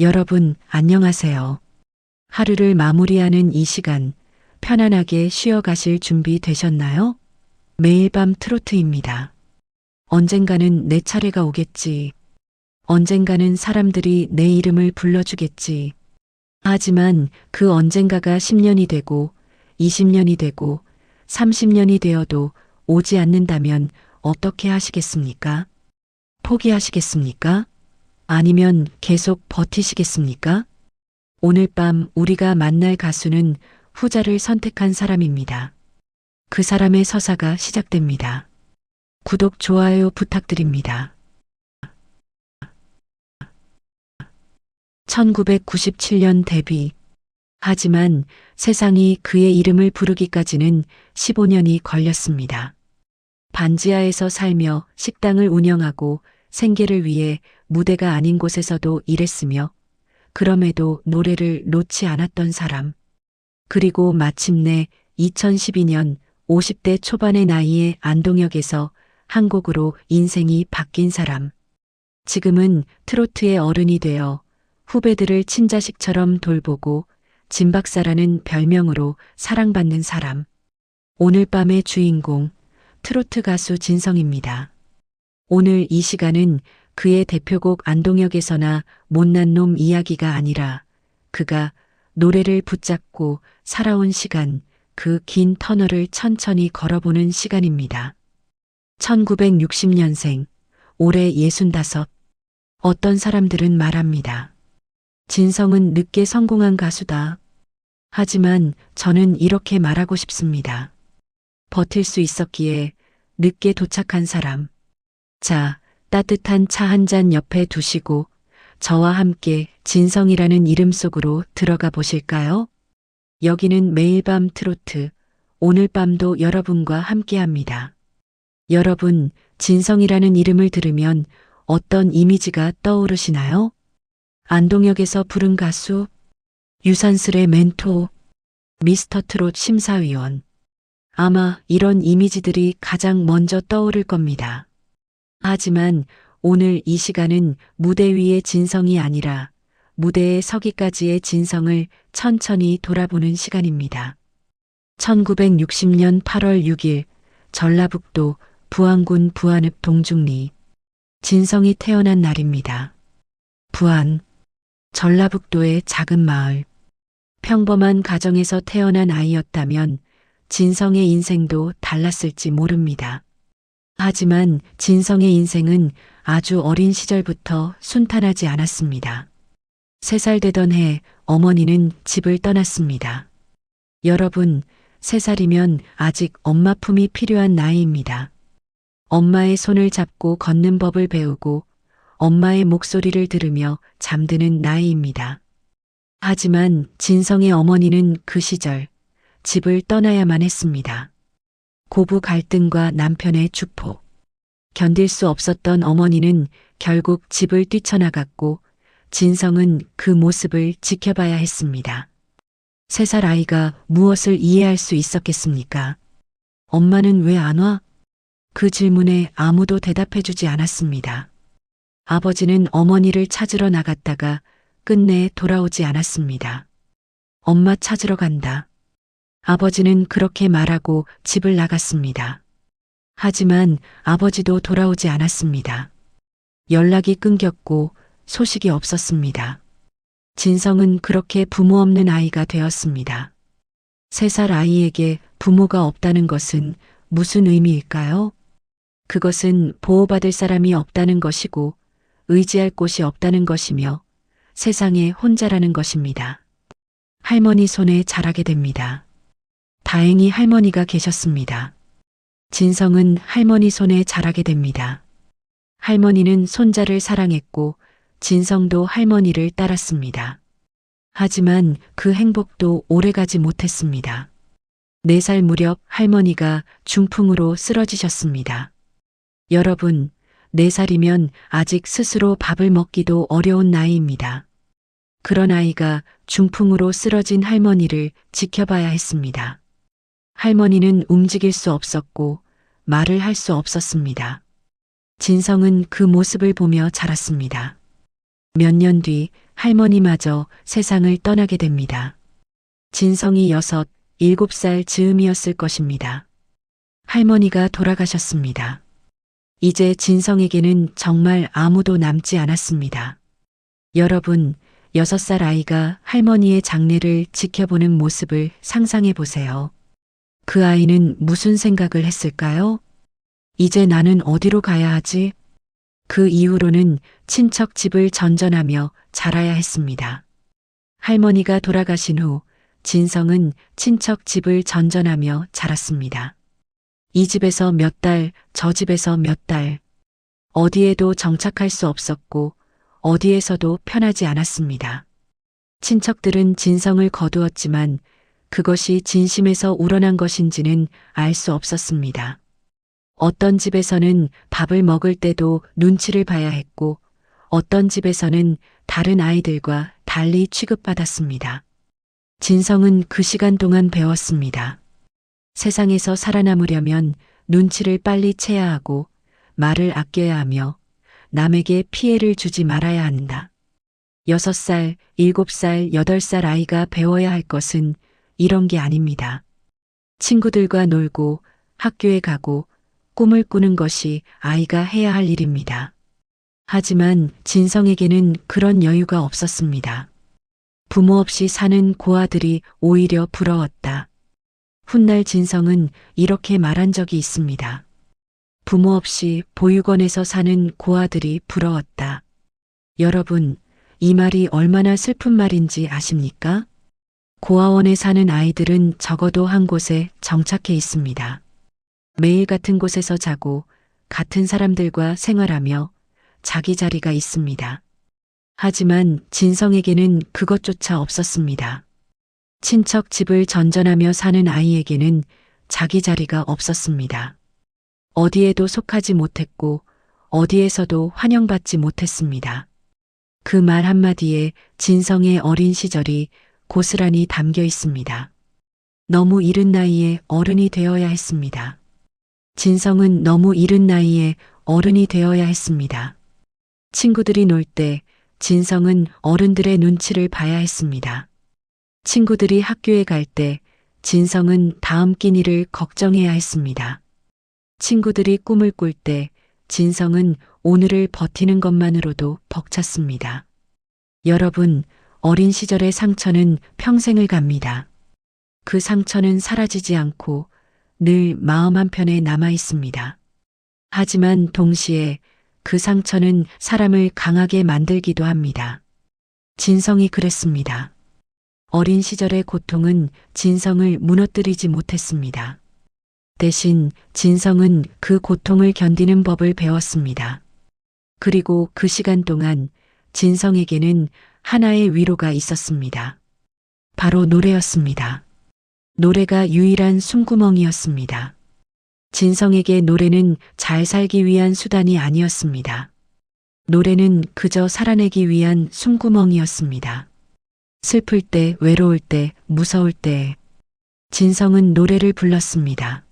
여러분, 안녕하세요. 하루를 마무리하는 이 시간, 편안하게 쉬어가실 준비 되셨나요? 매일 밤 트로트입니다. 언젠가는 내 차례가 오겠지. 언젠가는 사람들이 내 이름을 불러주겠지. 하지만 그 언젠가가 10년이 되고, 20년이 되고, 30년이 되어도 오지 않는다면 어떻게 하시겠습니까? 포기하시겠습니까? 아니면 계속 버티시겠습니까? 오늘 밤 우리가 만날 가수는 후자를 선택한 사람입니다. 그 사람의 서사가 시작됩니다. 구독, 좋아요 부탁드립니다. 1997년 데뷔. 하지만 세상이 그의 이름을 부르기까지는 15년이 걸렸습니다. 반지하에서 살며 식당을 운영하고 생계를 위해 무대가 아닌 곳에서도 일했으며 그럼에도 노래를 놓지 않았던 사람. 그리고 마침내 2012년 50대 초반의 나이에 안동역에서 한 곡으로 인생이 바뀐 사람. 지금은 트로트의 어른이 되어 후배들을 친자식처럼 돌보고 진박사라는 별명으로 사랑받는 사람. 오늘 밤의 주인공, 트로트 가수 진성입니다. 오늘 이 시간은 그의 대표곡 안동역에서나 못난 놈 이야기가 아니라 그가 노래를 붙잡고 살아온 시간, 그 긴 터널을 천천히 걸어보는 시간입니다. 1960년생, 올해 65. 어떤 사람들은 말합니다. 진성은 늦게 성공한 가수다. 하지만 저는 이렇게 말하고 싶습니다. 버틸 수 있었기에 늦게 도착한 사람. 자, 따뜻한 차 한 잔 옆에 두시고 저와 함께 진성이라는 이름 속으로 들어가 보실까요? 여기는 매일 밤 트로트, 오늘 밤도 여러분과 함께합니다. 여러분, 진성이라는 이름을 들으면 어떤 이미지가 떠오르시나요? 안동역에서 부른 가수, 유산슬의 멘토, 미스터 트롯 심사위원. 아마 이런 이미지들이 가장 먼저 떠오를 겁니다. 하지만 오늘 이 시간은 무대 위의 진성이 아니라 무대에 서기까지의 진성을 천천히 돌아보는 시간입니다. 1960년 8월 6일 전라북도 부안군 부안읍 동중리. 진성이 태어난 날입니다. 부안, 전라북도의 작은 마을. 평범한 가정에서 태어난 아이였다면 진성의 인생도 달랐을지 모릅니다. 하지만 진성의 인생은 아주 어린 시절부터 순탄하지 않았습니다. 3살 되던 해 어머니는 집을 떠났습니다. 여러분, 3살이면 아직 엄마 품이 필요한 나이입니다. 엄마의 손을 잡고 걷는 법을 배우고 엄마의 목소리를 들으며 잠드는 나이입니다. 하지만 진성의 어머니는 그 시절 집을 떠나야만 했습니다. 고부 갈등과 남편의 주포. 견딜 수 없었던 어머니는 결국 집을 뛰쳐나갔고 진성은 그 모습을 지켜봐야 했습니다. 3살 아이가 무엇을 이해할 수 있었겠습니까? 엄마는 왜 안 와? 그 질문에 아무도 대답해주지 않았습니다. 아버지는 어머니를 찾으러 나갔다가 끝내 돌아오지 않았습니다. 엄마 찾으러 간다. 아버지는 그렇게 말하고 집을 나갔습니다. 하지만 아버지도 돌아오지 않았습니다. 연락이 끊겼고 소식이 없었습니다. 진성은 그렇게 부모 없는 아이가 되었습니다. 3살 아이에게 부모가 없다는 것은 무슨 의미일까요? 그것은 보호받을 사람이 없다는 것이고 의지할 곳이 없다는 것이며 세상에 혼자라는 것입니다. 할머니 손에 자라게 됩니다. 다행히 할머니가 계셨습니다. 진성은 할머니 손에 자라게 됩니다. 할머니는 손자를 사랑했고 진성도 할머니를 따랐습니다. 하지만 그 행복도 오래가지 못했습니다. 4살 무렵 할머니가 중풍으로 쓰러지셨습니다. 여러분, 4살이면 아직 스스로 밥을 먹기도 어려운 나이입니다. 그런 아이가 중풍으로 쓰러진 할머니를 지켜봐야 했습니다. 할머니는 움직일 수 없었고 말을 할 수 없었습니다. 진성은 그 모습을 보며 자랐습니다. 몇 년 뒤 할머니마저 세상을 떠나게 됩니다. 진성이 6, 7살 즈음이었을 것입니다. 할머니가 돌아가셨습니다. 이제 진성에게는 정말 아무도 남지 않았습니다. 여러분, 6살 아이가 할머니의 장례를 지켜보는 모습을 상상해 보세요. 그 아이는 무슨 생각을 했을까요? 이제 나는 어디로 가야 하지? 그 이후로는 친척 집을 전전하며 자라야 했습니다. 할머니가 돌아가신 후 진성은 친척 집을 전전하며 자랐습니다. 이 집에서 몇 달, 저 집에서 몇 달. 어디에도 정착할 수 없었고 어디에서도 편하지 않았습니다. 친척들은 진성을 거두었지만 그것이 진심에서 우러난 것인지는 알 수 없었습니다. 어떤 집에서는 밥을 먹을 때도 눈치를 봐야 했고 어떤 집에서는 다른 아이들과 달리 취급받았습니다. 진성은 그 시간 동안 배웠습니다. 세상에서 살아남으려면 눈치를 빨리 채야 하고 말을 아껴야 하며 남에게 피해를 주지 말아야 한다. 6살, 7살, 8살 아이가 배워야 할 것은 이런 게 아닙니다. 친구들과 놀고 학교에 가고 꿈을 꾸는 것이 아이가 해야 할 일입니다. 하지만 진성에게는 그런 여유가 없었습니다. 부모 없이 사는 고아들이 오히려 부러웠다. 훗날 진성은 이렇게 말한 적이 있습니다. 부모 없이 보육원에서 사는 고아들이 부러웠다. 여러분, 이 말이 얼마나 슬픈 말인지 아십니까? 고아원에 사는 아이들은 적어도 한 곳에 정착해 있습니다. 매일 같은 곳에서 자고 같은 사람들과 생활하며 자기 자리가 있습니다. 하지만 진성에게는 그것조차 없었습니다. 친척 집을 전전하며 사는 아이에게는 자기 자리가 없었습니다. 어디에도 속하지 못했고 어디에서도 환영받지 못했습니다. 그 말 한마디에 진성의 어린 시절이 고스란히 담겨 있습니다. 너무 이른 나이에 어른이 되어야 했습니다. 진성은 너무 이른 나이에 어른이 되어야 했습니다. 친구들이 놀 때 진성은 어른들의 눈치를 봐야 했습니다. 친구들이 학교에 갈 때 진성은 다음 끼니를 걱정해야 했습니다. 친구들이 꿈을 꿀 때 진성은 오늘을 버티는 것만으로도 벅찼습니다. 여러분, 어린 시절의 상처는 평생을 갑니다. 그 상처는 사라지지 않고 늘 마음 한편에 남아 있습니다. 하지만 동시에 그 상처는 사람을 강하게 만들기도 합니다. 진성이 그랬습니다. 어린 시절의 고통은 진성을 무너뜨리지 못했습니다. 대신 진성은 그 고통을 견디는 법을 배웠습니다. 그리고 그 시간 동안 진성에게는 하나의 위로가 있었습니다. 바로 노래였습니다. 노래가 유일한 숨구멍이었습니다. 진성에게 노래는 잘 살기 위한 수단이 아니었습니다. 노래는 그저 살아내기 위한 숨구멍이었습니다. 슬플 때, 외로울 때, 무서울 때 진성은 노래를 불렀습니다.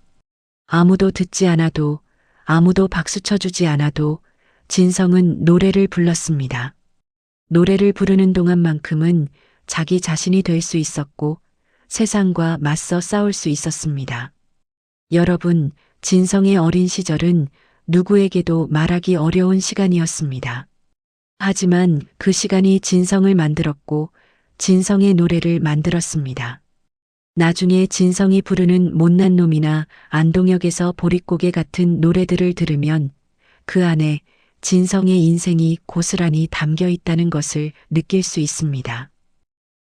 아무도 듣지 않아도, 아무도 박수 쳐주지 않아도 진성은 노래를 불렀습니다. 노래를 부르는 동안만큼은 자기 자신이 될 수 있었고 세상과 맞서 싸울 수 있었습니다. 여러분, 진성의 어린 시절은 누구에게도 말하기 어려운 시간이었습니다. 하지만 그 시간이 진성을 만들었고 진성의 노래를 만들었습니다. 나중에 진성이 부르는 못난 놈이나 안동역에서 보릿고개 같은 노래들을 들으면 그 안에 진성의 인생이 고스란히 담겨 있다는 것을 느낄 수 있습니다.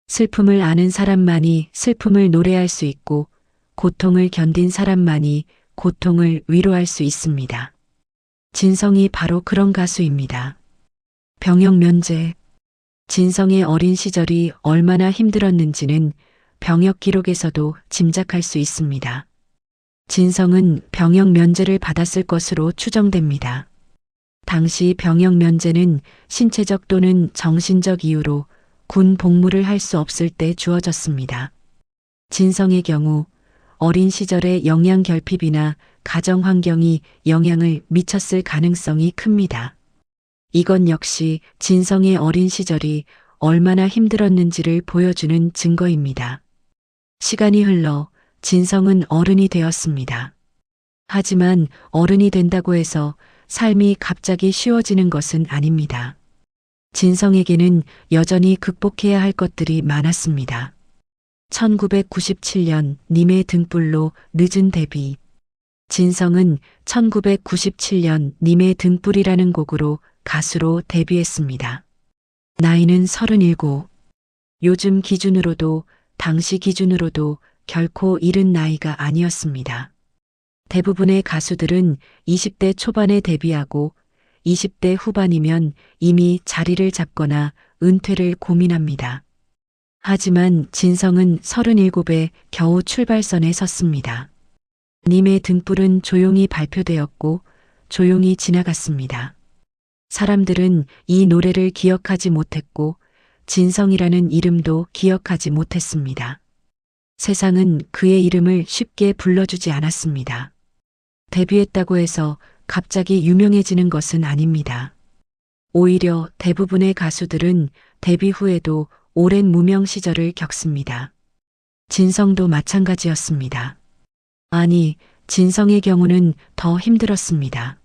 슬픔을 아는 사람만이 슬픔을 노래할 수 있고 고통을 견딘 사람만이 고통을 위로할 수 있습니다. 진성이 바로 그런 가수입니다. 병역 면제. 진성의 어린 시절이 얼마나 힘들었는지는 병역 기록에서도 짐작할 수 있습니다. 진성은 병역 면제를 받았을 것으로 추정됩니다. 당시 병역 면제는 신체적 또는 정신적 이유로 군 복무를 할 수 없을 때 주어졌습니다. 진성의 경우 어린 시절의 영양 결핍이나 가정 환경이 영향을 미쳤을 가능성이 큽니다. 이건 역시 진성의 어린 시절이 얼마나 힘들었는지를 보여주는 증거입니다. 시간이 흘러 진성은 어른이 되었습니다. 하지만 어른이 된다고 해서 삶이 갑자기 쉬워지는 것은 아닙니다. 진성에게는 여전히 극복해야 할 것들이 많았습니다. 1997년 님의 등불로 늦은 데뷔. 진성은 1997년 님의 등불이라는 곡으로 가수로 데뷔했습니다. 나이는 37. 요즘 기준으로도 당시 기준으로도 결코 이른 나이가 아니었습니다. 대부분의 가수들은 20대 초반에 데뷔하고 20대 후반이면 이미 자리를 잡거나 은퇴를 고민합니다. 하지만 진성은 37에 겨우 출발선에 섰습니다. 님의 등불은 조용히 발표되었고 조용히 지나갔습니다. 사람들은 이 노래를 기억하지 못했고 진성이라는 이름도 기억하지 못했습니다. 세상은 그의 이름을 쉽게 불러주지 않았습니다. 데뷔했다고 해서 갑자기 유명해지는 것은 아닙니다. 오히려 대부분의 가수들은 데뷔 후에도 오랜 무명 시절을 겪습니다. 진성도 마찬가지였습니다. 아니, 진성의 경우는 더 힘들었습니다.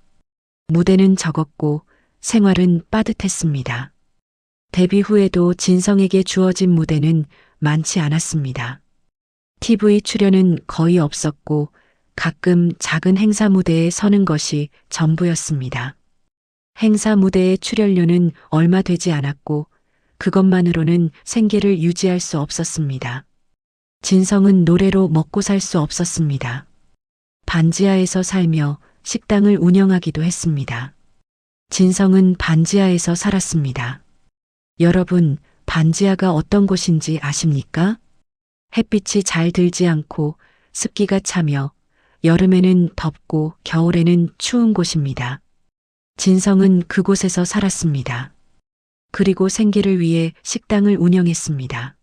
무대는 적었고 생활은 빠듯했습니다. 데뷔 후에도 진성에게 주어진 무대는 많지 않았습니다. TV 출연은 거의 없었고 가끔 작은 행사 무대에 서는 것이 전부였습니다. 행사 무대의 출연료는 얼마 되지 않았고 그것만으로는 생계를 유지할 수 없었습니다. 진성은 노래로 먹고 살 수 없었습니다. 반지하에서 살며 식당을 운영하기도 했습니다. 진성은 반지하에서 살았습니다. 여러분, 반지하가 어떤 곳인지 아십니까? 햇빛이 잘 들지 않고 습기가 차며 여름에는 덥고 겨울에는 추운 곳입니다. 진성은 그곳에서 살았습니다. 그리고 생계를 위해 식당을 운영했습니다.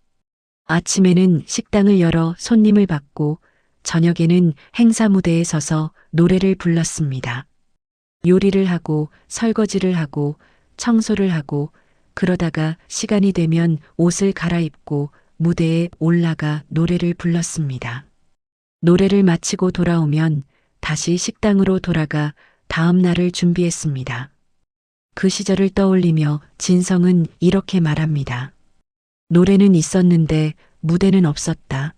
아침에는 식당을 열어 손님을 받고 저녁에는 행사 무대에 서서 노래를 불렀습니다. 요리를 하고 설거지를 하고 청소를 하고 그러다가 시간이 되면 옷을 갈아입고 무대에 올라가 노래를 불렀습니다. 노래를 마치고 돌아오면 다시 식당으로 돌아가 다음 날을 준비했습니다. 그 시절을 떠올리며 진성은 이렇게 말합니다. 노래는 있었는데 무대는 없었다.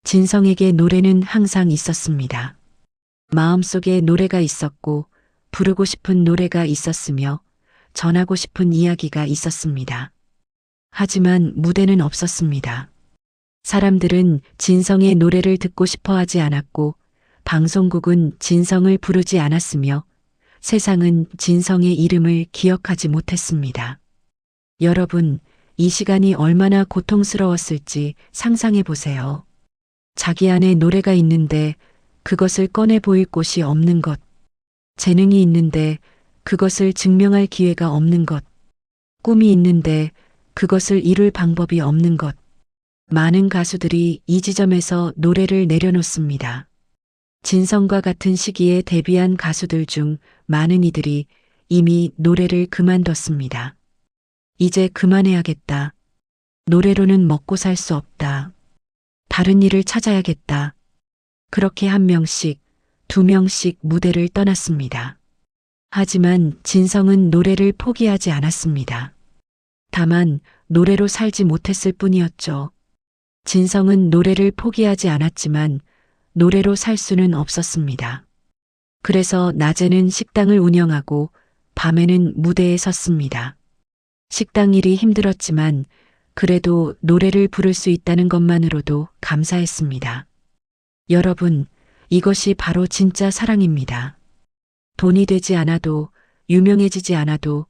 진성에게 노래는 항상 있었습니다. 마음속에 노래가 있었고 부르고 싶은 노래가 있었으며 전하고 싶은 이야기가 있었습니다. 하지만 무대는 없었습니다. 사람들은 진성의 노래를 듣고 싶어 하지 않았고 방송국은 진성을 부르지 않았으며 세상은 진성의 이름을 기억하지 못했습니다. 여러분, 이 시간이 얼마나 고통스러웠을지 상상해 보세요. 자기 안에 노래가 있는데 그것을 꺼내 보일 곳이 없는 것. 재능이 있는데 그것을 증명할 기회가 없는 것. 꿈이 있는데 그것을 이룰 방법이 없는 것. 많은 가수들이 이 지점에서 노래를 내려놓습니다. 진성과 같은 시기에 데뷔한 가수들 중 많은 이들이 이미 노래를 그만뒀습니다. 이제 그만해야겠다. 노래로는 먹고 살 수 없다. 다른 일을 찾아야겠다. 그렇게 한 명씩, 두 명씩 무대를 떠났습니다. 하지만 진성은 노래를 포기하지 않았습니다. 다만 노래로 살지 못했을 뿐이었죠. 진성은 노래를 포기하지 않았지만 노래로 살 수는 없었습니다. 그래서 낮에는 식당을 운영하고 밤에는 무대에 섰습니다. 식당 일이 힘들었지만 그래도 노래를 부를 수 있다는 것만으로도 감사했습니다. 여러분, 이것이 바로 진짜 사랑입니다. 돈이 되지 않아도, 유명해지지 않아도,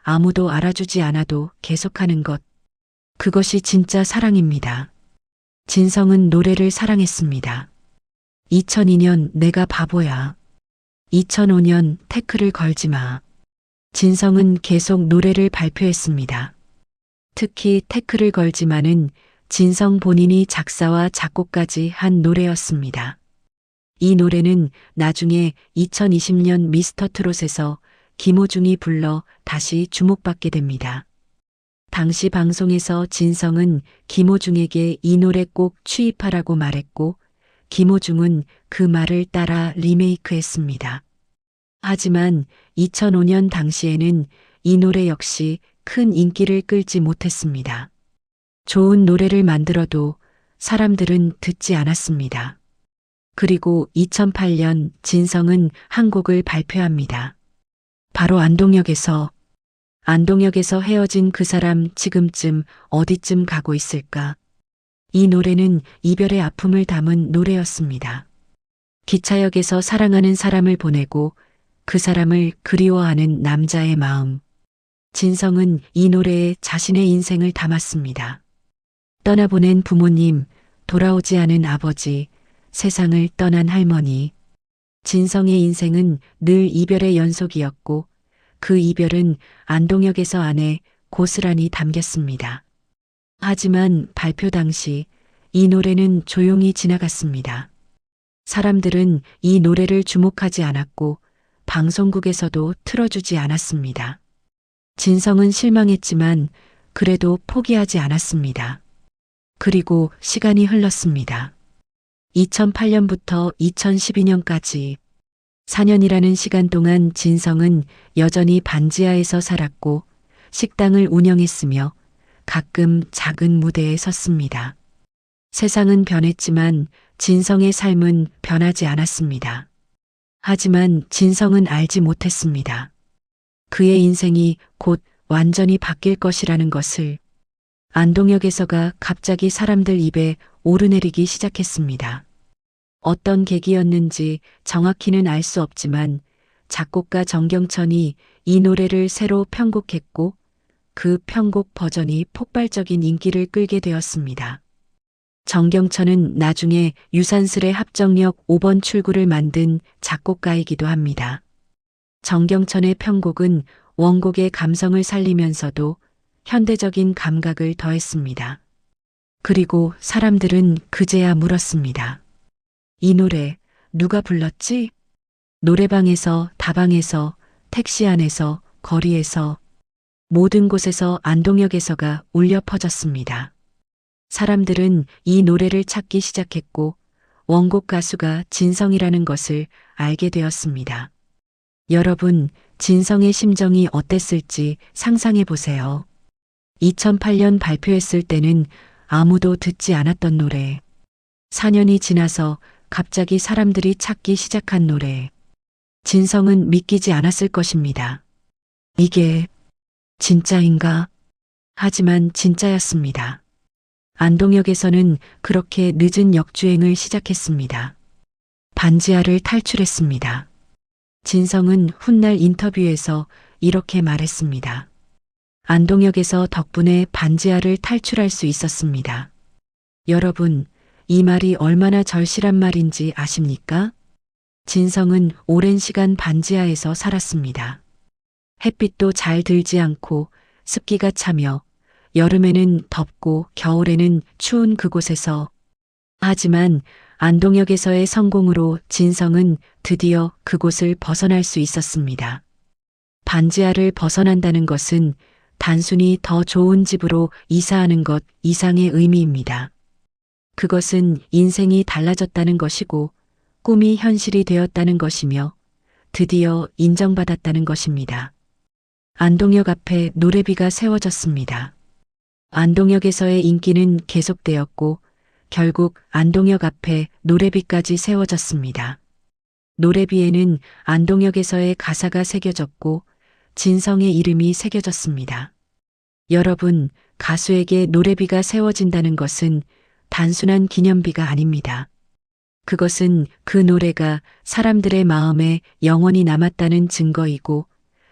아무도 알아주지 않아도 계속하는 것. 그것이 진짜 사랑입니다. 진성은 노래를 사랑했습니다. 2002년 내가 바보야. 2005년 태클을 걸지 마. 진성은 계속 노래를 발표했습니다. 특히 태클을 걸지 마는 진성 본인이 작사와 작곡까지 한 노래였습니다. 이 노래는 나중에 2020년 미스터 트롯에서 김호중이 불러 다시 주목받게 됩니다. 당시 방송에서 진성은 김호중에게 이 노래 꼭 취입하라고 말했고 김호중은 그 말을 따라 리메이크했습니다. 하지만 2005년 당시에는 이 노래 역시 큰 인기를 끌지 못했습니다. 좋은 노래를 만들어도 사람들은 듣지 않았습니다. 그리고 2008년 진성은 한 곡을 발표합니다. 바로 안동역에서 헤어진 그 사람 지금쯤 어디쯤 가고 있을까? 이 노래는 이별의 아픔을 담은 노래였습니다. 기차역에서 사랑하는 사람을 보내고 그 사람을 그리워하는 남자의 마음. 진성은 이 노래에 자신의 인생을 담았습니다. 떠나보낸 부모님, 돌아오지 않은 아버지, 세상을 떠난 할머니. 진성의 인생은 늘 이별의 연속이었고 그 이별은 안동역에서 안에 고스란히 담겼습니다. 하지만 발표 당시 이 노래는 조용히 지나갔습니다. 사람들은 이 노래를 주목하지 않았고 방송국에서도 틀어주지 않았습니다. 진성은 실망했지만 그래도 포기하지 않았습니다. 그리고 시간이 흘렀습니다. 2008년부터 2012년까지 4년이라는 시간 동안 진성은 여전히 반지하에서 살았고 식당을 운영했으며 가끔 작은 무대에 섰습니다. 세상은 변했지만 진성의 삶은 변하지 않았습니다. 하지만 진성은 알지 못했습니다. 그의 인생이 곧 완전히 바뀔 것이라는 것을. 안동역에서가 갑자기 사람들 입에 오르내리기 시작했습니다. 어떤 계기였는지 정확히는 알 수 없지만 작곡가 정경천이 이 노래를 새로 편곡했고 그 편곡 버전이 폭발적인 인기를 끌게 되었습니다. 정경천은 나중에 유산슬의 합정역 5번 출구를 만든 작곡가이기도 합니다. 정경천의 편곡은 원곡의 감성을 살리면서도 현대적인 감각을 더했습니다. 그리고 사람들은 그제야 물었습니다. 이 노래 누가 불렀지? 노래방에서, 다방에서, 택시 안에서, 거리에서, 모든 곳에서 안동역에서가 울려 퍼졌습니다. 사람들은 이 노래를 찾기 시작했고 원곡 가수가 진성이라는 것을 알게 되었습니다. 여러분, 진성의 심정이 어땠을지 상상해 보세요. 2008년 발표했을 때는 아무도 듣지 않았던 노래. 4년이 지나서 갑자기 사람들이 찾기 시작한 노래. 진성은 믿기지 않았을 것입니다. 이게 진짜인가? 하지만 진짜였습니다. 안동역에서는 그렇게 늦은 역주행을 시작했습니다. 반지하를 탈출했습니다. 진성은 훗날 인터뷰에서 이렇게 말했습니다. 안동역에서 덕분에 반지하를 탈출할 수 있었습니다. 여러분, 이 말이 얼마나 절실한 말인지 아십니까? 진성은 오랜 시간 반지하에서 살았습니다. 햇빛도 잘 들지 않고 습기가 차며 여름에는 덥고 겨울에는 추운 그곳에서. 하지만 안동역에서의 성공으로 진성은 드디어 그곳을 벗어날 수 있었습니다. 반지하를 벗어난다는 것은 단순히 더 좋은 집으로 이사하는 것 이상의 의미입니다. 그것은 인생이 달라졌다는 것이고 꿈이 현실이 되었다는 것이며 드디어 인정받았다는 것입니다. 안동역 앞에 노래비가 세워졌습니다. 안동역에서의 인기는 계속되었고 결국 안동역 앞에 노래비까지 세워졌습니다. 노래비에는 안동역에서의 가사가 새겨졌고 진성의 이름이 새겨졌습니다. 여러분, 가수에게 노래비가 세워진다는 것은 단순한 기념비가 아닙니다. 그것은 그 노래가 사람들의 마음에 영원히 남았다는 증거이고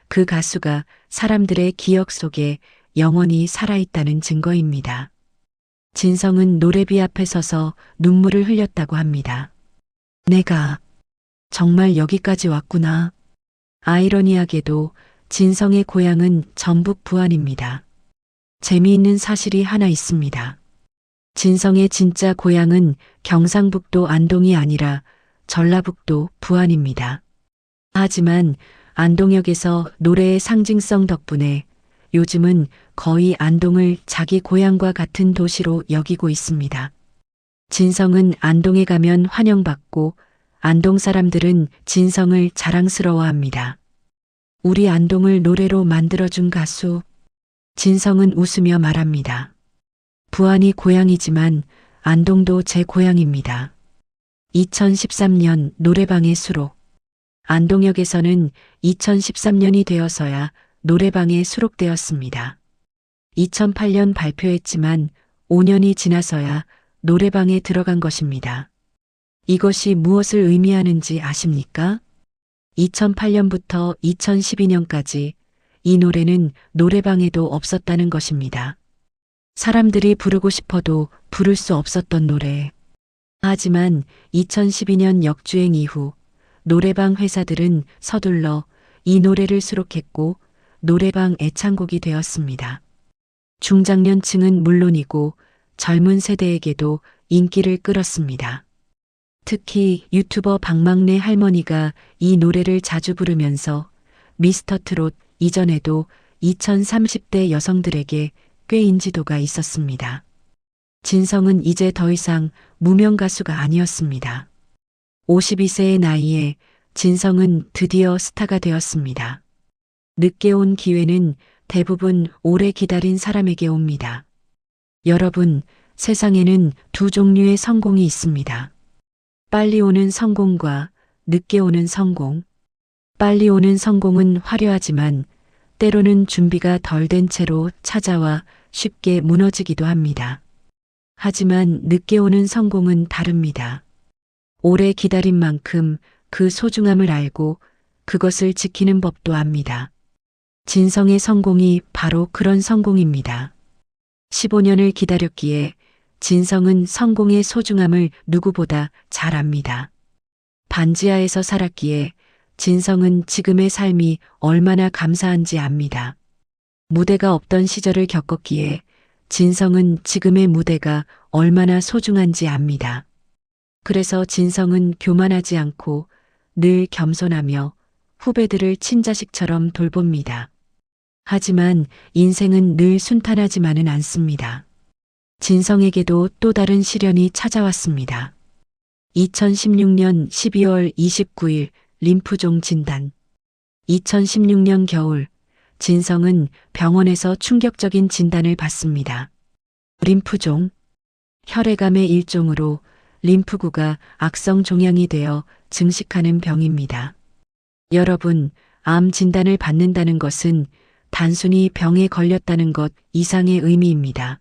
그 가수가 사람들의 기억 속에 영원히 살아있다는 증거입니다. 진성은 노래비 앞에 서서 눈물을 흘렸다고 합니다. 내가 정말 여기까지 왔구나. 아이러니하게도 진성의 고향은 전북 부안입니다. 재미있는 사실이 하나 있습니다. 진성의 진짜 고향은 경상북도 안동이 아니라 전라북도 부안입니다. 하지만 안동역에서 노래의 상징성 덕분에 요즘은 거의 안동을 자기 고향과 같은 도시로 여기고 있습니다. 진성은 안동에 가면 환영받고 안동 사람들은 진성을 자랑스러워합니다. 우리 안동을 노래로 만들어준 가수. 진성은 웃으며 말합니다. 부안이 고향이지만 안동도 제 고향입니다. 2013년 노래방의 수록. 안동역에서는 2013년이 되어서야 노래방에 수록되었습니다. 2008년 발표했지만 5년이 지나서야 노래방에 들어간 것입니다. 이것이 무엇을 의미하는지 아십니까? 2008년부터 2012년까지 이 노래는 노래방에도 없었다는 것입니다. 사람들이 부르고 싶어도 부를 수 없었던 노래. 하지만 2012년 역주행 이후 노래방 회사들은 서둘러 이 노래를 수록했고 노래방 애창곡이 되었습니다. 중장년층은 물론이고 젊은 세대에게도 인기를 끌었습니다. 특히 유튜버 박막내 할머니가 이 노래를 자주 부르면서 미스터 트롯 이전에도 2030대 여성들에게 꽤 인지도가 있었습니다. 진성은 이제 더 이상 무명 가수가 아니었습니다. 52세의 나이에 진성은 드디어 스타가 되었습니다. 늦게 온 기회는 대부분 오래 기다린 사람에게 옵니다. 여러분, 세상에는 두 종류의 성공이 있습니다. 빨리 오는 성공과 늦게 오는 성공. 빨리 오는 성공은 화려하지만 때로는 준비가 덜 된 채로 찾아와 쉽게 무너지기도 합니다. 하지만 늦게 오는 성공은 다릅니다. 오래 기다린 만큼 그 소중함을 알고 그것을 지키는 법도 압니다. 진성의 성공이 바로 그런 성공입니다. 15년을 기다렸기에 진성은 성공의 소중함을 누구보다 잘 압니다. 반지하에서 살았기에 진성은 지금의 삶이 얼마나 감사한지 압니다. 무대가 없던 시절을 겪었기에 진성은 지금의 무대가 얼마나 소중한지 압니다. 그래서 진성은 교만하지 않고 늘 겸손하며 후배들을 친자식처럼 돌봅니다. 하지만 인생은 늘 순탄하지만은 않습니다. 진성에게도 또 다른 시련이 찾아왔습니다. 2016년 12월 29일 림프종 진단. 2016년 겨울 진성은 병원에서 충격적인 진단을 받습니다. 림프종. 혈액암의 일종으로 림프구가 악성 종양이 되어 증식하는 병입니다. 여러분, 암 진단을 받는다는 것은 단순히 병에 걸렸다는 것 이상의 의미입니다.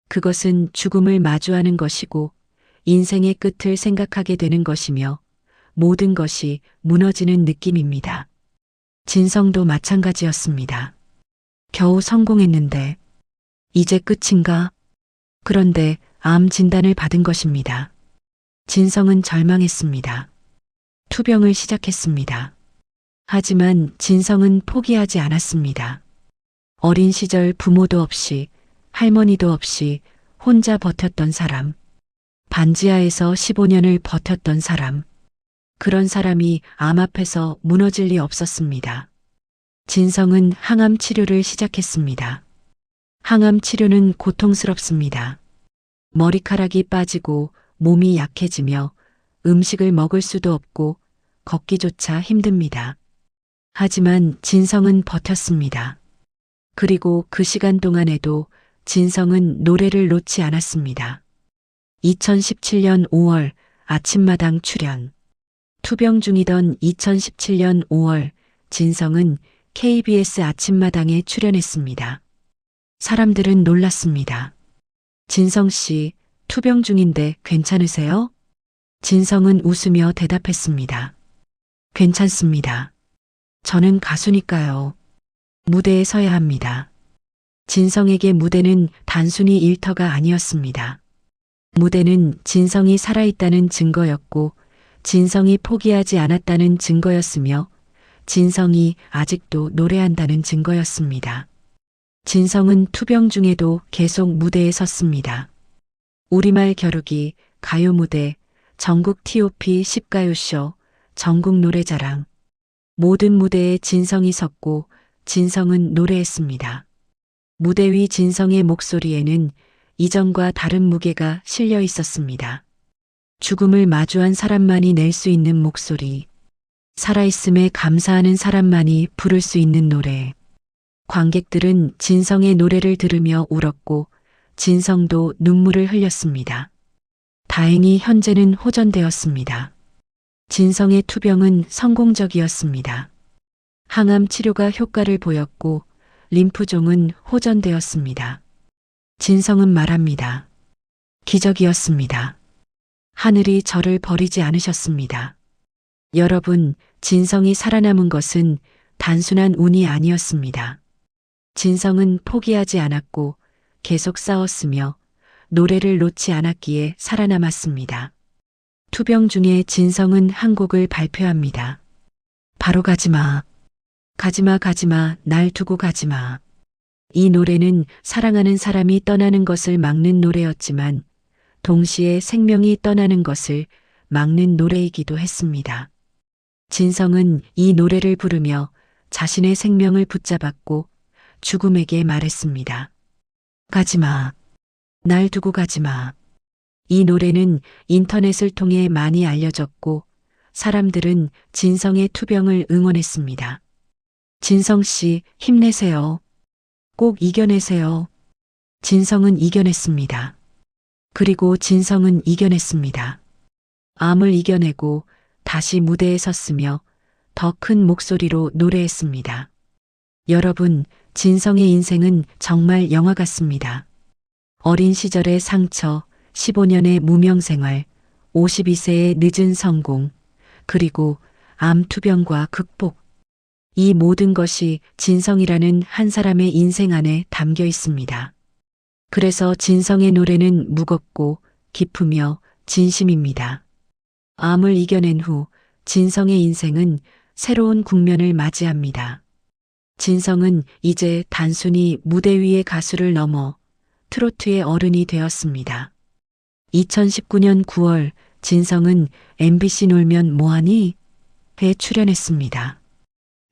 그것은 죽음을 마주하는 것이고 인생의 끝을 생각하게 되는 것이며 모든 것이 무너지는 느낌입니다. 진성도 마찬가지였습니다. 겨우 성공했는데 이제 끝인가? 그런데 암 진단을 받은 것입니다. 진성은 절망했습니다. 투병을 시작했습니다. 하지만 진성은 포기하지 않았습니다. 어린 시절 부모도 없이 할머니도 없이 혼자 버텼던 사람. 반지하에서 15년을 버텼던 사람. 그런 사람이 암 앞에서 무너질 리 없었습니다. 진성은 항암 치료를 시작했습니다. 항암 치료는 고통스럽습니다. 머리카락이 빠지고 몸이 약해지며 음식을 먹을 수도 없고 걷기조차 힘듭니다. 하지만 진성은 버텼습니다. 그리고 그 시간 동안에도 진성은 노래를 놓지 않았습니다. 2017년 5월 아침마당 출연. 투병 중이던 2017년 5월 진성은 KBS 아침마당에 출연했습니다. 사람들은 놀랐습니다. 진성 씨, 투병 중인데 괜찮으세요? 진성은 웃으며 대답했습니다. 괜찮습니다. 저는 가수니까요. 무대에 서야 합니다. 진성에게 무대는 단순히 일터가 아니었습니다. 무대는 진성이 살아있다는 증거였고 진성이 포기하지 않았다는 증거였으며 진성이 아직도 노래한다는 증거였습니다. 진성은 투병 중에도 계속 무대에 섰습니다. 우리말 겨루기, 가요 무대, 전국 TOP 10가요쇼, 전국 노래자랑. 모든 무대에 진성이 섰고 진성은 노래했습니다. 무대 위 진성의 목소리에는 이전과 다른 무게가 실려 있었습니다. 죽음을 마주한 사람만이 낼 수 있는 목소리, 살아있음에 감사하는 사람만이 부를 수 있는 노래. 관객들은 진성의 노래를 들으며 울었고 진성도 눈물을 흘렸습니다. 다행히 현재는 호전되었습니다. 진성의 투병은 성공적이었습니다. 항암 치료가 효과를 보였고 림프종은 호전되었습니다. 진성은 말합니다. 기적이었습니다. 하늘이 저를 버리지 않으셨습니다. 여러분, 진성이 살아남은 것은 단순한 운이 아니었습니다. 진성은 포기하지 않았고 계속 싸웠으며 노래를 놓지 않았기에 살아남았습니다. 투병 중에 진성은 한 곡을 발표합니다. 바로 가지마. 가지마 가지마 날 두고 가지마. 이 노래는 사랑하는 사람이 떠나는 것을 막는 노래였지만 동시에 생명이 떠나는 것을 막는 노래이기도 했습니다. 진성은 이 노래를 부르며 자신의 생명을 붙잡았고 죽음에게 말했습니다. 가지마. 날 두고 가지마. 이 노래는 인터넷을 통해 많이 알려졌고 사람들은 진성의 투병을 응원했습니다. 진성 씨, 힘내세요. 꼭 이겨내세요. 진성은 이겨냈습니다. 그리고 진성은 이겨냈습니다. 암을 이겨내고 다시 무대에 섰으며 더 큰 목소리로 노래했습니다. 여러분, 진성의 인생은 정말 영화 같습니다. 어린 시절의 상처, 15년의 무명 생활, 52세의 늦은 성공, 그리고 암 투병과 극복. 이 모든 것이 진성이라는 한 사람의 인생 안에 담겨 있습니다. 그래서 진성의 노래는 무겁고 깊으며 진심입니다. 암을 이겨낸 후 진성의 인생은 새로운 국면을 맞이합니다. 진성은 이제 단순히 무대 위의 가수를 넘어 트로트의 어른이 되었습니다. 2019년 9월 진성은 MBC 놀면 뭐하니? 에 출연했습니다.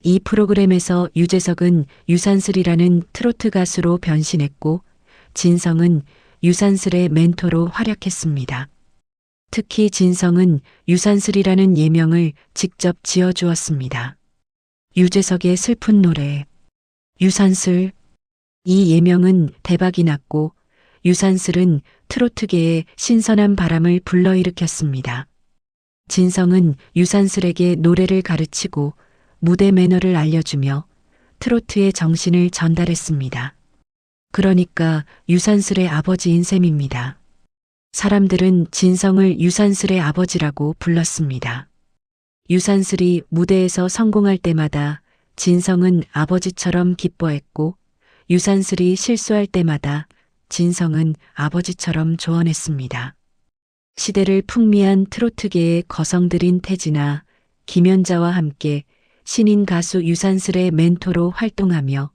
이 프로그램에서 유재석은 유산슬이라는 트로트 가수로 변신했고 진성은 유산슬의 멘토로 활약했습니다. 특히 진성은 유산슬이라는 예명을 직접 지어주었습니다. 유재석의 슬픈 노래, 유산슬. 이 예명은 대박이 났고 유산슬은 트로트계에 신선한 바람을 불러일으켰습니다. 진성은 유산슬에게 노래를 가르치고 무대 매너를 알려주며 트로트의 정신을 전달했습니다. 그러니까 유산슬의 아버지인 셈입니다. 사람들은 진성을 유산슬의 아버지라고 불렀습니다. 유산슬이 무대에서 성공할 때마다 진성은 아버지처럼 기뻐했고 유산슬이 실수할 때마다 진성은 아버지처럼 조언했습니다. 시대를 풍미한 트로트계의 거성들인 태진아, 김연자와 함께 신인 가수 유산슬의 멘토로 활동하며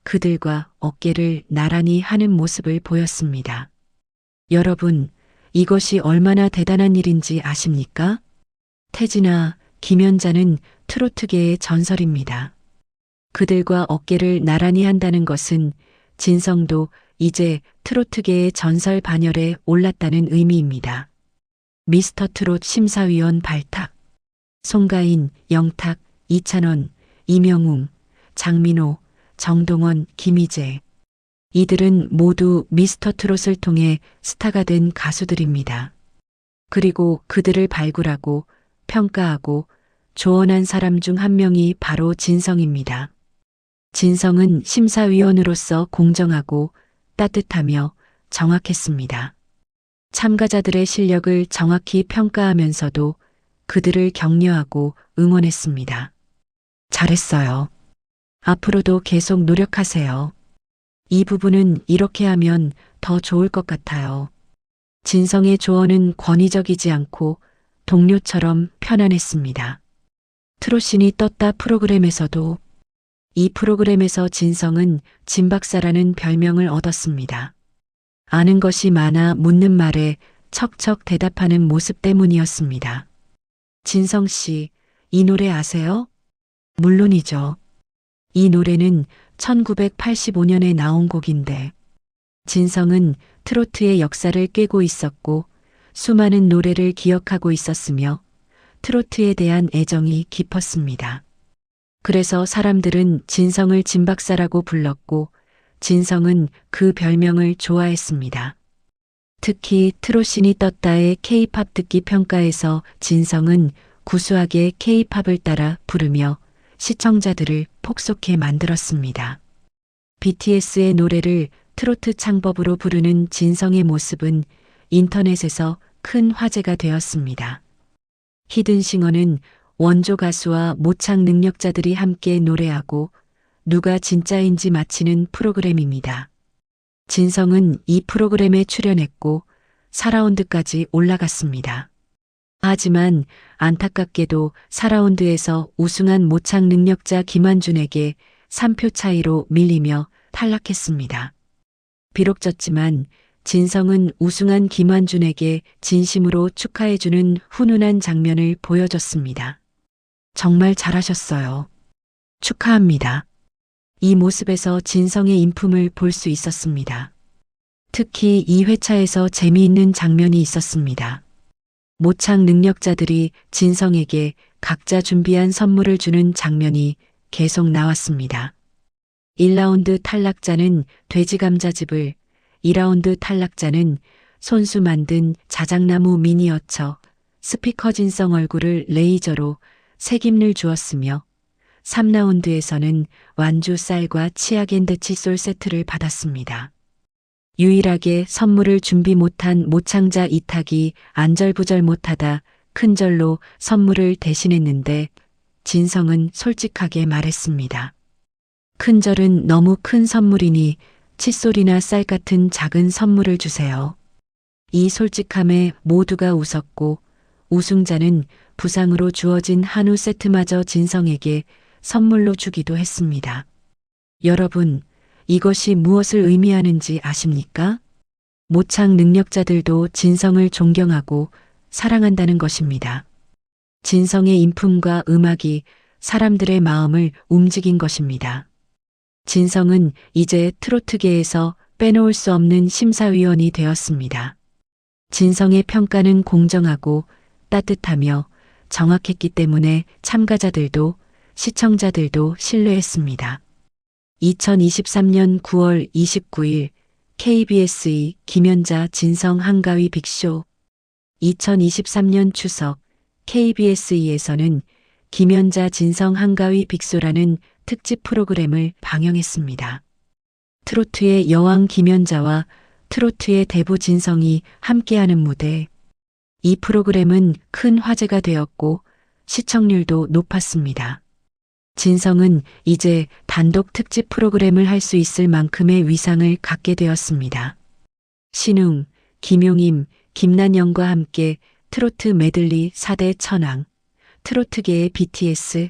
그들과 어깨를 나란히 하는 모습을 보였습니다. 여러분, 이것이 얼마나 대단한 일인지 아십니까? 태진아, 김연자는 트로트계의 전설입니다. 그들과 어깨를 나란히 한다는 것은 진성도 이제 트로트계의 전설 반열에 올랐다는 의미입니다. 미스터 트롯 심사위원 발탁. 송가인, 영탁, 이찬원, 이명웅, 장민호, 정동원, 김희재. 이들은 모두 미스터 트롯을 통해 스타가 된 가수들입니다. 그리고 그들을 발굴하고 평가하고 조언한 사람 중 한 명이 바로 진성입니다. 진성은 심사위원으로서 공정하고 따뜻하며 정확했습니다. 참가자들의 실력을 정확히 평가하면서도 그들을 격려하고 응원했습니다. 잘했어요. 앞으로도 계속 노력하세요. 이 부분은 이렇게 하면 더 좋을 것 같아요. 진성의 조언은 권위적이지 않고 동료처럼 편안했습니다. 트롯신이 떴다 프로그램에서도 이 프로그램에서 진성은 진박사라는 별명을 얻었습니다. 아는 것이 많아 묻는 말에 척척 대답하는 모습 때문이었습니다. 진성 씨, 이 노래 아세요? 물론이죠. 이 노래는 1985년에 나온 곡인데 진성은 트로트의 역사를 꿰고 있었고 수많은 노래를 기억하고 있었으며 트로트에 대한 애정이 깊었습니다. 그래서 사람들은 진성을 진박사라고 불렀고 진성은 그 별명을 좋아했습니다. 특히 트로신이 떴다의 K-팝 듣기 평가에서 진성은 구수하게 K-팝을 따라 부르며 시청자들을 폭소케 만들었습니다. BTS의 노래를 트로트 창법으로 부르는 진성의 모습은 인터넷에서 큰 화제가 되었습니다. 히든싱어는 원조 가수와 모창 능력자들이 함께 노래하고 누가 진짜인지 맞히는 프로그램입니다. 진성은 이 프로그램에 출연했고 4라운드까지 올라갔습니다. 하지만 안타깝게도 4라운드에서 우승한 모창 능력자 김환준에게 3표 차이로 밀리며 탈락했습니다. 비록 졌지만 진성은 우승한 김환준에게 진심으로 축하해주는 훈훈한 장면을 보여줬습니다. 정말 잘하셨어요. 축하합니다. 이 모습에서 진성의 인품을 볼 수 있었습니다. 특히 이 회차에서 재미있는 장면이 있었습니다. 모창 능력자들이 진성에게 각자 준비한 선물을 주는 장면이 계속 나왔습니다. 1라운드 탈락자는 돼지감자즙을, 2라운드 탈락자는 손수 만든 자작나무 미니어처, 스피커 진성 얼굴을 레이저로 색임을 주었으며 3라운드에서는 완주 쌀과 치약앤드 칫솔 세트를 받았습니다. 유일하게 선물을 준비 못한 모창자 이탁이 안절부절 못하다 큰절로 선물을 대신했는데 진성은 솔직하게 말했습니다. 큰절은 너무 큰 선물이니 칫솔이나 쌀 같은 작은 선물을 주세요. 이 솔직함에 모두가 웃었고 우승자는 부상으로 주어진 한우 세트마저 진성에게 선물로 주기도 했습니다. 여러분, 이것이 무엇을 의미하는지 아십니까? 모창 능력자들도 진성을 존경하고 사랑한다는 것입니다. 진성의 인품과 음악이 사람들의 마음을 움직인 것입니다. 진성은 이제 트로트계에서 빼놓을 수 없는 심사위원이 되었습니다. 진성의 평가는 공정하고 따뜻하며 정확했기 때문에 참가자들도 시청자들도 신뢰했습니다. 2023년 9월 29일 KBS2 김연자 진성 한가위 빅쇼 2023년 추석 KBS2에서는 김연자 진성 한가위 빅쇼라는 특집 프로그램을 방영했습니다. 트로트의 여왕 김연자와 트로트의 대부 진성이 함께하는 무대. 이 프로그램은 큰 화제가 되었고 시청률도 높았습니다. 진성은 이제 단독 특집 프로그램을 할 수 있을 만큼의 위상을 갖게 되었습니다. 신웅, 김용임, 김난영과 함께 트로트 메들리 4대 천왕, 트로트계의 BTS.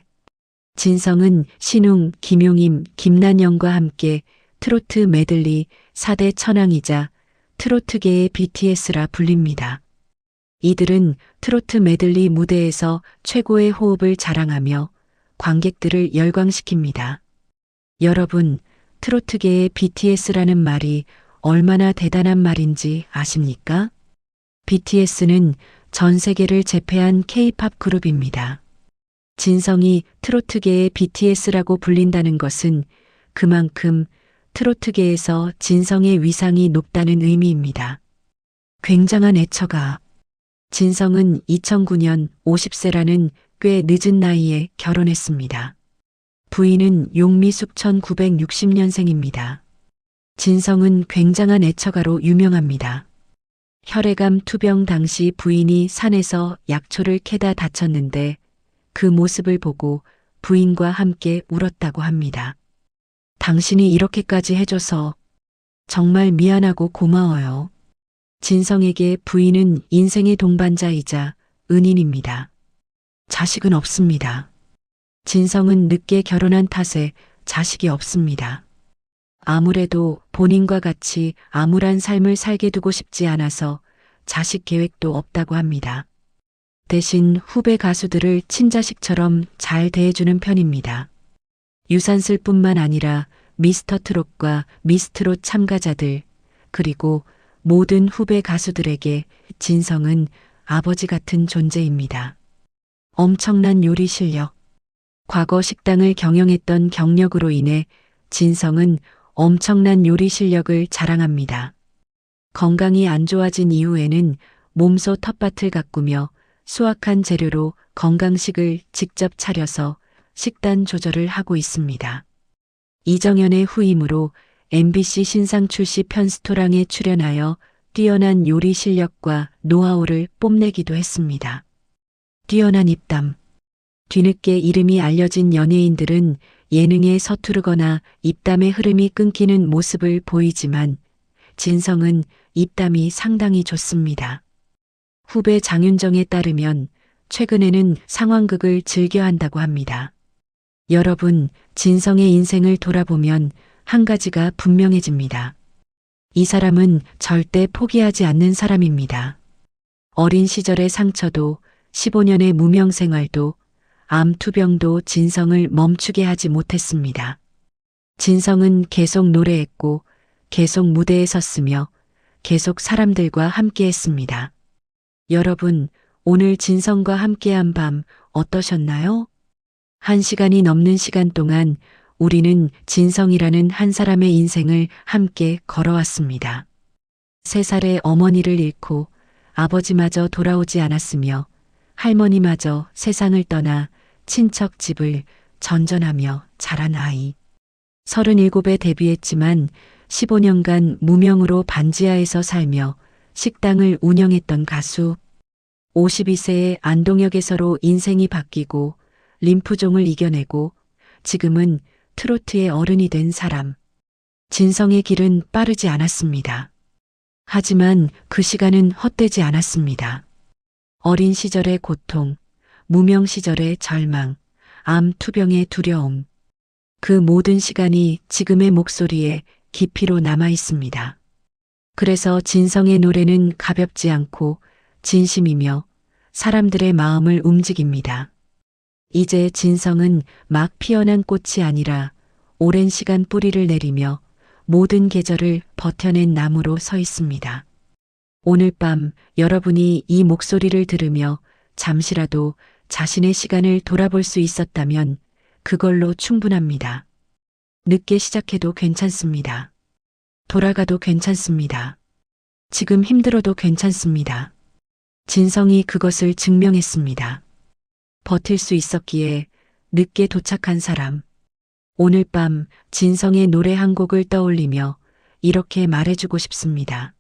진성은 신웅, 김용임, 김난영과 함께 트로트 메들리 4대 천왕이자 트로트계의 BTS라 불립니다. 이들은 트로트 메들리 무대에서 최고의 호흡을 자랑하며 관객들을 열광시킵니다. 여러분, 트로트계의 BTS라는 말이 얼마나 대단한 말인지 아십니까? BTS는 전 세계를 제패한 K-팝 그룹입니다. 진성이 트로트계의 BTS라고 불린다는 것은 그만큼 트로트계에서 진성의 위상이 높다는 의미입니다. 굉장한 애처가. 진성은 2009년 50세라는 꽤 늦은 나이에 결혼했습니다. 부인은 용미숙 1960년생입니다. 진성은 굉장한 애처가로 유명합니다. 혈액암 투병 당시 부인이 산에서 약초를 캐다 다쳤는데 그 모습을 보고 부인과 함께 울었다고 합니다. 당신이 이렇게까지 해줘서 정말 미안하고 고마워요. 진성에게 부인은 인생의 동반자이자 은인입니다. 자식은 없습니다. 진성은 늦게 결혼한 탓에 자식이 없습니다. 아무래도 본인과 같이 암울한 삶을 살게 두고 싶지 않아서 자식 계획도 없다고 합니다. 대신 후배 가수들을 친자식처럼 잘 대해주는 편입니다. 유산슬뿐만 아니라 미스터 트롯과 미스트롯 참가자들, 그리고 모든 후배 가수들에게 진성은 아버지 같은 존재입니다. 엄청난 요리 실력. 과거 식당을 경영했던 경력으로 인해 진성은 엄청난 요리 실력을 자랑합니다. 건강이 안 좋아진 이후에는 몸소 텃밭을 가꾸며 수확한 재료로 건강식을 직접 차려서 식단 조절을 하고 있습니다. 이정현의 후임으로 MBC 신상 출시 편스토랑에 출연하여 뛰어난 요리 실력과 노하우를 뽐내기도 했습니다. 뛰어난 입담. 뒤늦게 이름이 알려진 연예인들은 예능에 서투르거나 입담의 흐름이 끊기는 모습을 보이지만 진성은 입담이 상당히 좋습니다. 후배 장윤정에 따르면 최근에는 상황극을 즐겨 한다고 합니다. 여러분, 진성의 인생을 돌아보면 한 가지가 분명해집니다. 이 사람은 절대 포기하지 않는 사람입니다. 어린 시절의 상처도 15년의 무명 생활도 암 투병도 진성을 멈추게 하지 못했습니다. 진성은 계속 노래했고 계속 무대에 섰으며 계속 사람들과 함께했습니다. 여러분, 오늘 진성과 함께한 밤 어떠셨나요? 1시간이 넘는 시간 동안 우리는 진성이라는 한 사람의 인생을 함께 걸어왔습니다. 3살의 어머니를 잃고 아버지마저 돌아오지 않았으며 할머니마저 세상을 떠나 친척 집을 전전하며 자란 아이. 37에 데뷔했지만 15년간 무명으로 반지하에서 살며 식당을 운영했던 가수. 52세의 안동역에서로 인생이 바뀌고 림프종을 이겨내고 지금은 트로트의 어른이 된 사람. 진성의 길은 빠르지 않았습니다. 하지만 그 시간은 헛되지 않았습니다. 어린 시절의 고통, 무명 시절의 절망, 암 투병의 두려움. 그 모든 시간이 지금의 목소리에 깊이로 남아 있습니다. 그래서 진성의 노래는 가볍지 않고 진심이며 사람들의 마음을 움직입니다. 이제 진성은 막 피어난 꽃이 아니라 오랜 시간 뿌리를 내리며 모든 계절을 버텨낸 나무로 서 있습니다. 오늘 밤 여러분이 이 목소리를 들으며 잠시라도 자신의 시간을 돌아볼 수 있었다면 그걸로 충분합니다. 늦게 시작해도 괜찮습니다. 돌아가도 괜찮습니다. 지금 힘들어도 괜찮습니다. 진성이 그것을 증명했습니다. 버틸 수 있었기에 늦게 도착한 사람. 오늘 밤 진성의 노래 한 곡을 떠올리며 이렇게 말해주고 싶습니다.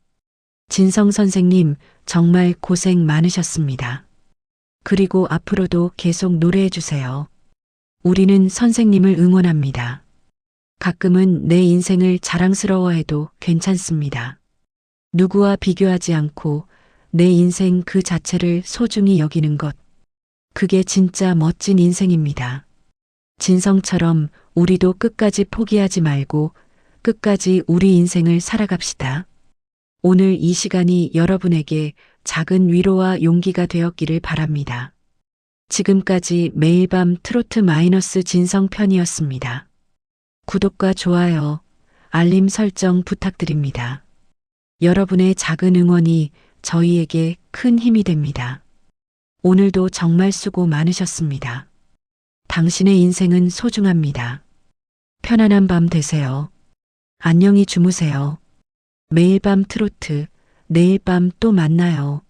진성 선생님, 정말 고생 많으셨습니다. 그리고 앞으로도 계속 노래해주세요. 우리는 선생님을 응원합니다. 가끔은 내 인생을 자랑스러워해도 괜찮습니다. 누구와 비교하지 않고 내 인생 그 자체를 소중히 여기는 것. 그게 진짜 멋진 인생입니다. 진성처럼 우리도 끝까지 포기하지 말고 끝까지 우리 인생을 살아갑시다. 오늘 이 시간이 여러분에게 작은 위로와 용기가 되었기를 바랍니다. 지금까지 매일 밤 트로트 마이너스 진성 편이었습니다. 구독과 좋아요, 알림 설정 부탁드립니다. 여러분의 작은 응원이 저희에게 큰 힘이 됩니다. 오늘도 정말 수고 많으셨습니다. 당신의 인생은 소중합니다. 편안한 밤 되세요. 안녕히 주무세요. 매일 밤 트로트, 내일 밤 또 만나요.